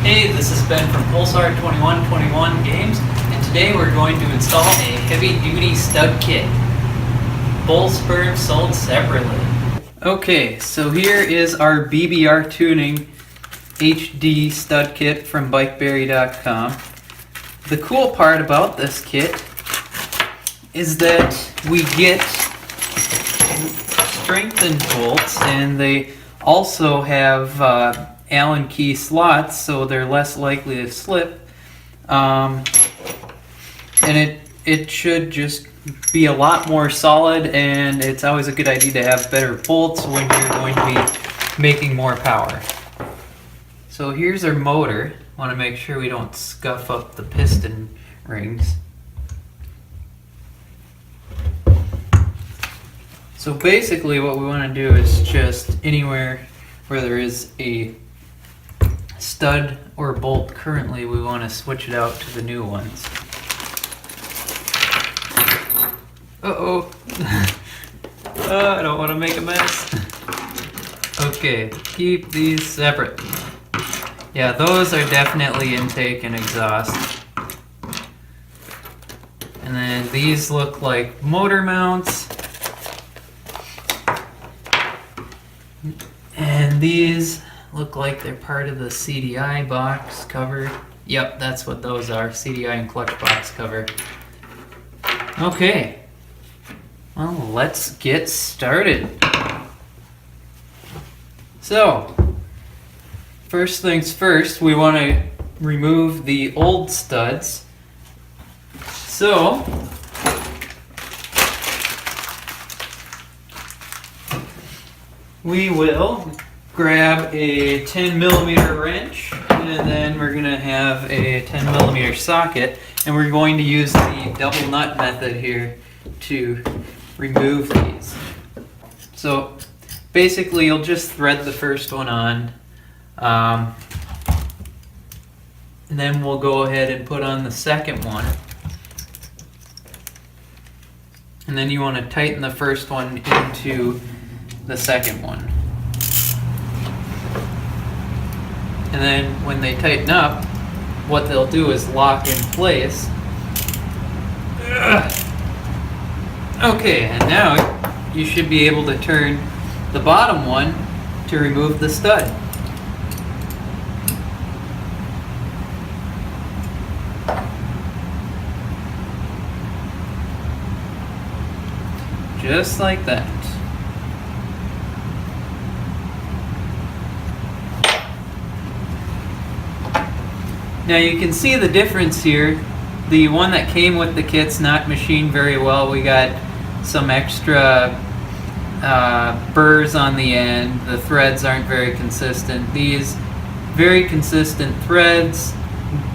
Hey, this is Ben from Pulsar 2121 Games, and today we're going to install a heavy-duty stud kit. Bull spurs sold separately. Okay, so here is our BBR Tuning HD stud kit from bikeberry.com. The cool part about this kit is that we get strengthened bolts, and they also have Allen key slots, so they're less likely to slip. And it should just be a lot more solid, and it's always a good idea to have better bolts when you're going to be making more power. So here's our motor. Want to make sure we don't scuff up the piston rings. So basically what we want to do is just anywhere where there is a stud or bolt currently, we want to switch it out to the new ones. Uh-oh. I don't want to make a mess. Okay, keep these separate. Yeah, those are definitely intake and exhaust. And then these look like motor mounts. And these look like they're part of the CDI box cover. Yep, that's what those are, CDI and clutch box cover. Okay, well, let's get started. So, first things first, we want to remove the old studs. So, we will grab a 10mm wrench, and then we're going to have a 10mm socket, and we're going to use the double nut method here to remove these. So basically you'll just thread the first one on, and then we'll go ahead and put on the second one, and then you want to tighten the first one into the second one. And then when they tighten up, what they'll do is lock in place. Okay, and now you should be able to turn the bottom one to remove the stud. Just like that. Now you can see the difference here. The one that came with the kit's not machined very well. We got some extra burrs on the end. The threads aren't very consistent. These, very consistent threads,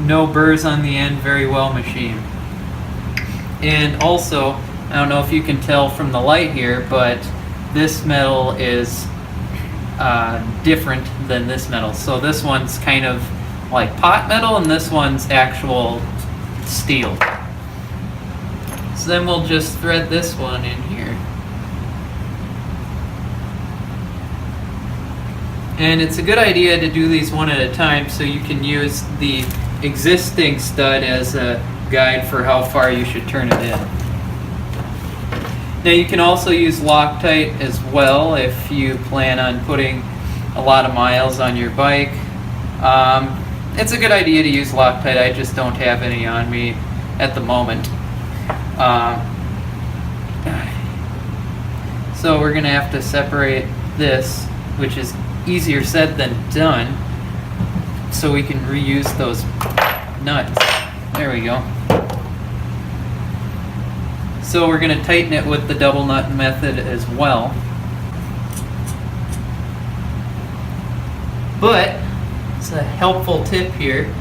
no burrs on the end, very well machined. And also, I don't know if you can tell from the light here, but this metal is different than this metal. So this one's kind of like pot metal, and this one's actual steel. So then we'll just thread this one in here. And it's a good idea to do these one at a time so you can use the existing stud as a guide for how far you should turn it in. Now you can also use Loctite as well if you plan on putting a lot of miles on your bike. It's a good idea to use Loctite. I just don't have any on me at the moment. So we're going to have to separate this, which is easier said than done, so we can reuse those nuts. There we go. So we're going to tighten it with the double nut method as well. But it's a helpful tip here.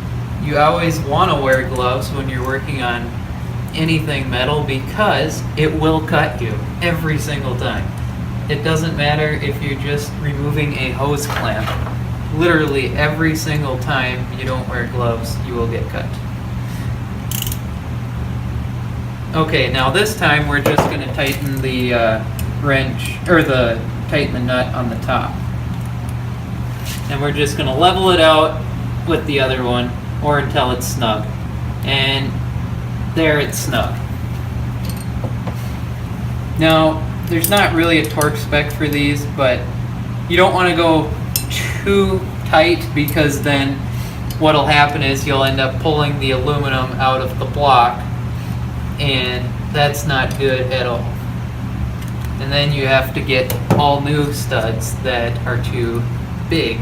You always want to wear gloves when you're working on anything metal, because it will cut you every single time. It doesn't matter if you're just removing a hose clamp. Literally every single time you don't wear gloves, you will get cut. Okay, now this time we're just going to tighten the wrench, or tighten the nut on the top. And we're just going to level it out with the other one, or until it's snug. And there it's snug. Now, there's not really a torque spec for these, but you don't want to go too tight, because then what'll happen is you'll end up pulling the aluminum out of the block, and that's not good at all. And then you have to get all new studs that are too big,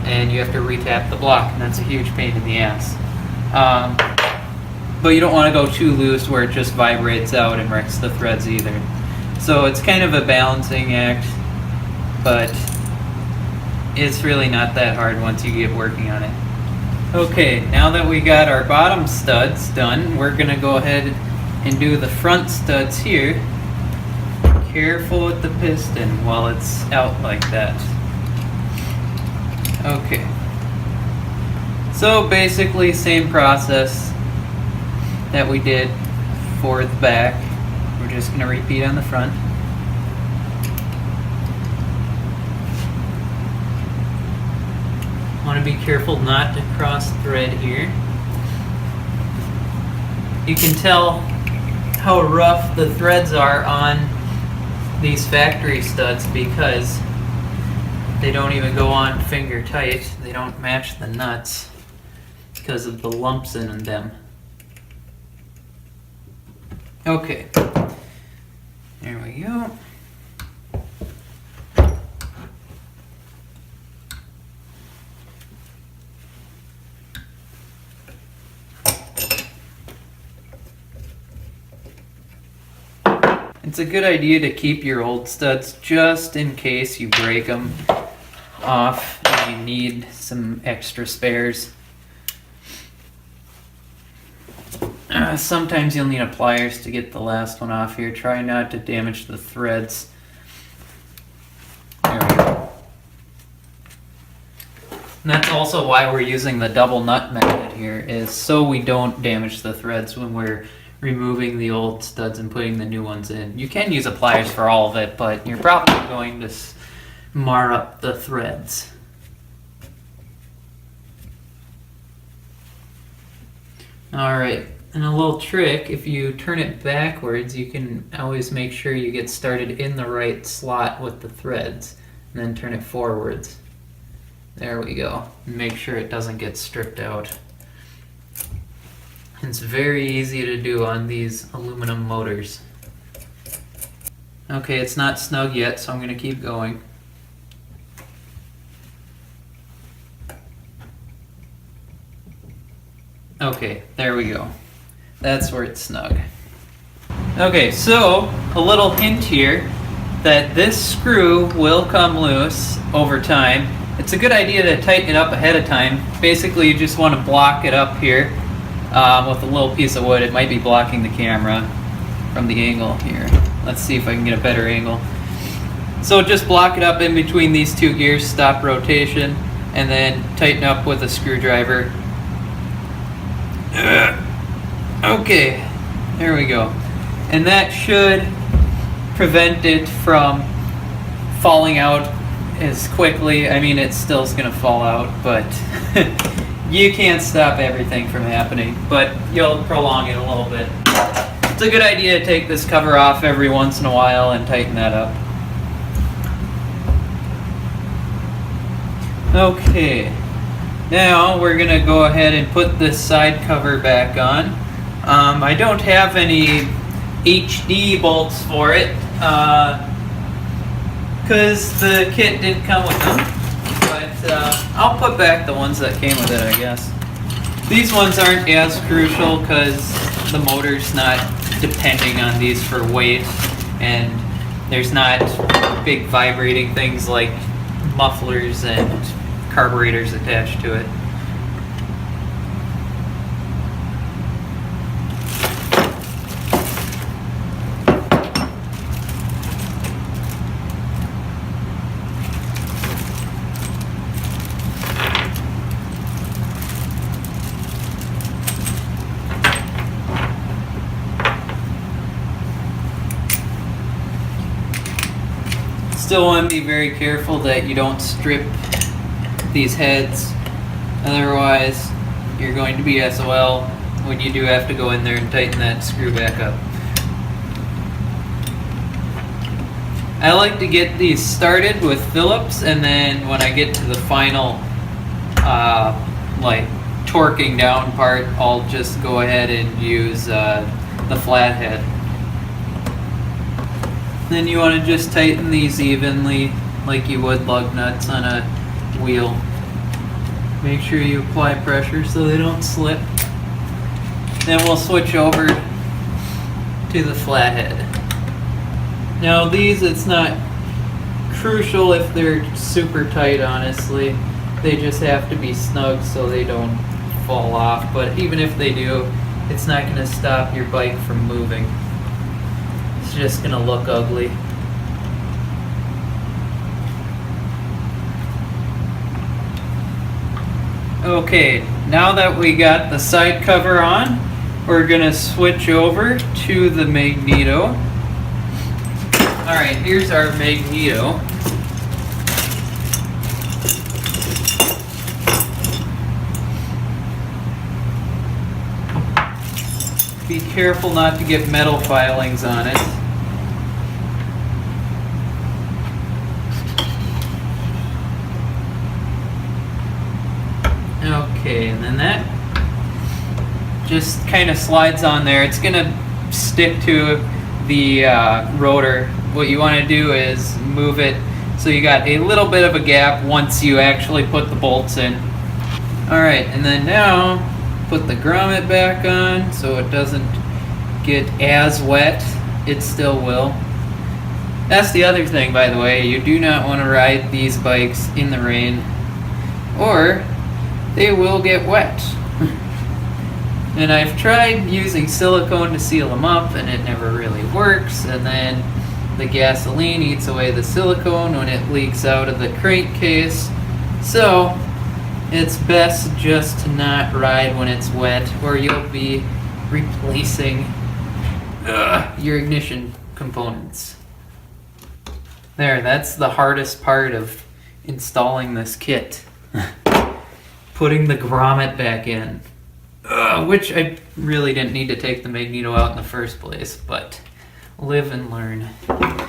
and you have to retap the block, and that's a huge pain in the ass. But you don't want to go too loose where it just vibrates out and wrecks the threads either. So it's kind of a balancing act, but it's really not that hard once you get working on it. Okay, now that we got our bottom studs done, we're going to go ahead and do the front studs here. Careful with the piston while it's out like that. Okay. So basically same process that we did for the back. We're just going to repeat on the front. Want to be careful not to cross thread here. You can tell how rough the threads are on these factory studs because they don't even go on finger tight. They don't match the nuts because of the lumps in them. Okay, there we go. It's a good idea to keep your old studs just in case you break them off and you need some extra spares. Sometimes you'll need a pliers to get the last one off here. Try not to damage the threads. There we go. And that's also why we're using the double nut method here, is so we don't damage the threads when we're removing the old studs and putting the new ones in. You can use a pliers for all of it, but you're probably going to mar up the threads. Alright, and a little trick, if you turn it backwards, you can always make sure you get started in the right slot with the threads, and then turn it forwards. There we go. Make sure it doesn't get stripped out. It's very easy to do on these aluminum motors. Okay, it's not snug yet, so I'm going to keep going. Okay, there we go. That's where it's snug. Okay, so a little hint here that this screw will come loose over time. It's a good idea to tighten it up ahead of time. Basically, you just want to block it up here with a little piece of wood. It might be blocking the camera from the angle here. Let's see if I can get a better angle. So just block it up in between these two gears, stop rotation, and then tighten up with a screwdriver. Okay, there we go. And that should prevent it from falling out as quickly. I mean, it still is going to fall out, but you can't stop everything from happening, but you'll prolong it a little bit. It's a good idea to take this cover off every once in a while and tighten that up. Okay, now we're going to go ahead and put this side cover back on. I don't have any HD bolts for it because the kit didn't come with them. I'll put back the ones that came with it, I guess. These ones aren't as crucial because the motor's not depending on these for weight, and there's not big vibrating things like mufflers and carburetors attached to it. Still want to be very careful that you don't strip these heads Otherwise, you're going to be SOL when you do have to go in there and tighten that screw back up. I like to get these started with Phillips, and then when I get to the final like torquing down part, I'll just go ahead and use the flathead. Then you want to just tighten these evenly like you would lug nuts on a wheel. Make sure you apply pressure so they don't slip. Then we'll switch over to the flathead. Now these, it's not crucial if they're super tight, honestly. They just have to be snug so they don't fall off. But even if they do, it's not going to stop your bike from moving. It's just going to look ugly. Okay, now that we got the side cover on, we're going to switch over to the Magneto. Alright, here's our Magneto. Be careful not to get metal filings on it. Okay, and then that just kind of slides on there. It's going to stick to the rotor. What you want to do is move it so you got a little bit of a gap once you actually put the bolts in. Alright, and then now put the grommet back on so it doesn't get as wet. It still will. That's the other thing, by the way. You do not want to ride these bikes in the rain, or they will get wet. And I've tried using silicone to seal them up, and it never really works. And then the gasoline eats away the silicone when it leaks out of the crankcase. So it's best just to not ride when it's wet, or you'll be replacing your ignition components. There, that's the hardest part of installing this kit. Putting the grommet back in. Which I really didn't need to take the Magneto out in the first place, but live and learn. I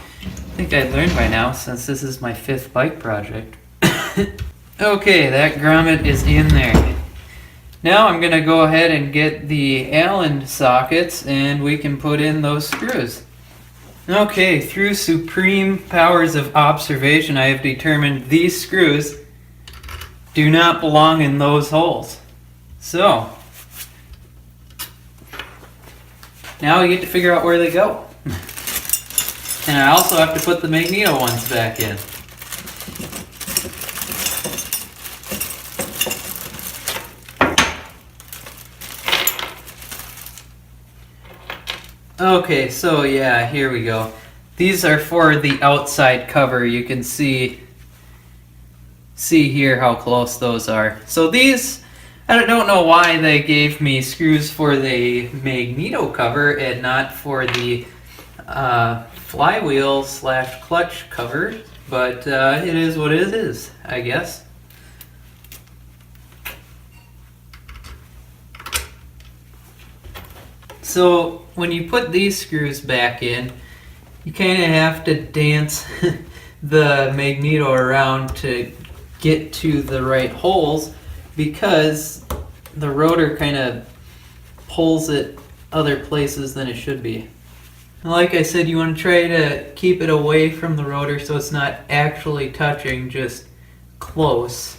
think I'd learned by now since this is my 5th bike project. Okay, that grommet is in there. Now I'm going to go ahead and get the Allen sockets and we can put in those screws. Okay, through supreme powers of observation, I have determined these screws do not belong in those holes. So, now we get to figure out where they go. And I also have to put the Magneto ones back in. Okay, so yeah, here we go. These are for the outside cover. You can see here how close those are. So these, I don't know why they gave me screws for the Magneto cover and not for the flywheel / clutch cover, but it is what it is, I guess. So when you put these screws back in, you kind of have to dance the Magneto around to get to the right holes, because the rotor kind of pulls it other places than it should be. And like I said, you want to try to keep it away from the rotor so it's not actually touching, just close.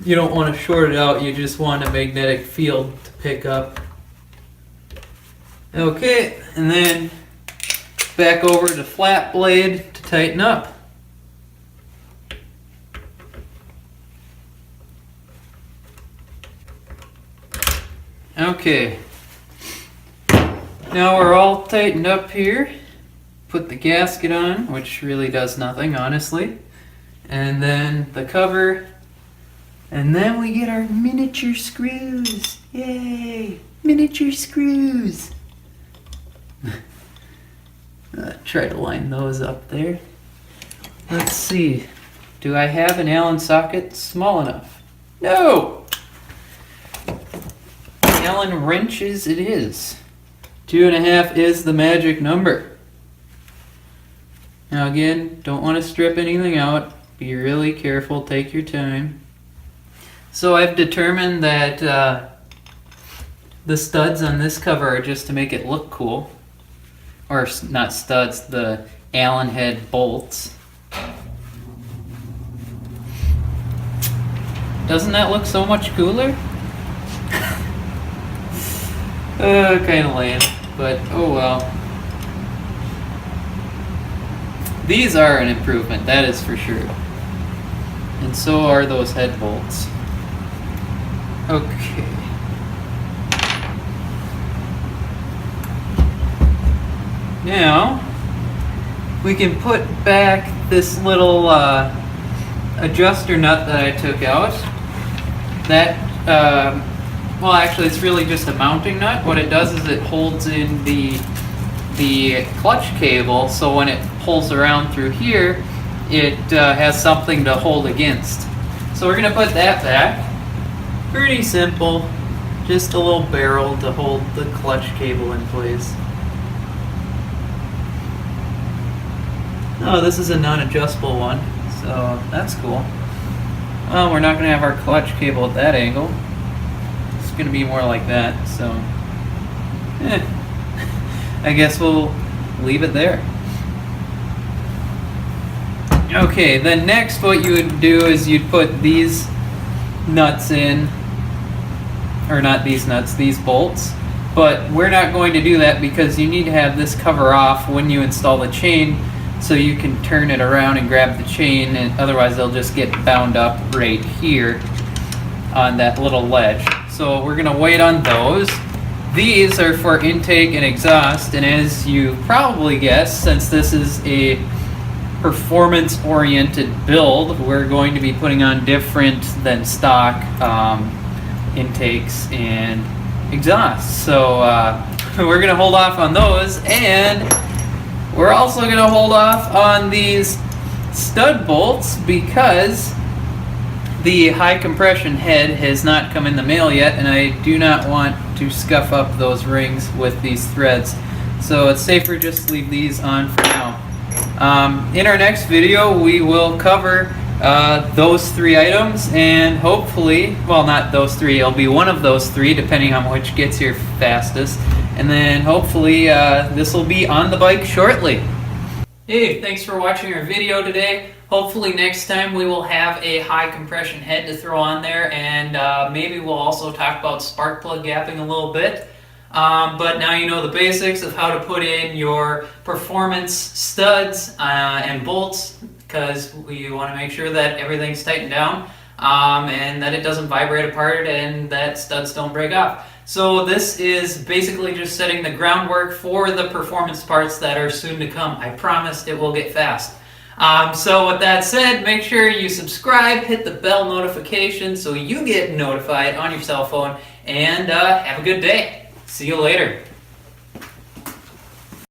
You don't want to short it out, you just want a magnetic field to pick up. Okay, and then back over to flat blade to tighten up. Okay, now we're all tightened up here. Put the gasket on, which really does nothing, honestly. And then the cover. And then we get our miniature screws. Yay! Miniature screws! Try to line those up there. Let's see. Do I have an Allen socket small enough? No! Allen wrenches it is. 2.5 is the magic number. Now again, don't want to strip anything out. Be really careful, take your time. So I've determined that the studs on this cover are just to make it look cool. Or not studs, the Allen head bolts. Doesn't that look so much cooler? Kind of lame, but oh well. These are an improvement, that is for sure. And so are those head bolts. Okay. Now, we can put back this little adjuster nut that I took out. That, well actually it's really just a mounting nut. What it does is it holds in the clutch cable, so when it pulls around through here, it has something to hold against. So we're going to put that back. Pretty simple, just a little barrel to hold the clutch cable in place. Oh, this is a non-adjustable one, so that's cool. Well, we're not going to have our clutch cable at that angle. It's going to be more like that, so I guess we'll leave it there. Okay, then next what you would do is you'd put these nuts in, or not these nuts, these bolts, but we're not going to do that because you need to have this cover off when you install the chain so you can turn it around and grab the chain, and otherwise they'll just get bound up right here on that little ledge. So we're going to wait on those. These are for intake and exhaust, and as you probably guessed, since this is a performance-oriented build, we're going to be putting on different than stock intakes and exhausts. So we're going to hold off on those, and we're also going to hold off on these stud bolts because the high compression head has not come in the mail yet, and I do not want to scuff up those rings with these threads. So it's safer just to leave these on for now. In our next video, we will cover those 3 items, and hopefully, well, not those 3, it'll be one of those 3 depending on which gets here fastest, and then hopefully this will be on the bike shortly. Hey, thanks for watching our video today. Hopefully next time we will have a high compression head to throw on there, and maybe we'll also talk about spark plug gapping a little bit. But now you know the basics of how to put in your performance studs and bolts, because we want to make sure that everything's tightened down and that it doesn't vibrate apart and that studs don't break off. So this is basically just setting the groundwork for the performance parts that are soon to come. I promise it will get fast. So with that said, make sure you subscribe, hit the bell notification so you get notified on your cell phone, and have a good day. See you later.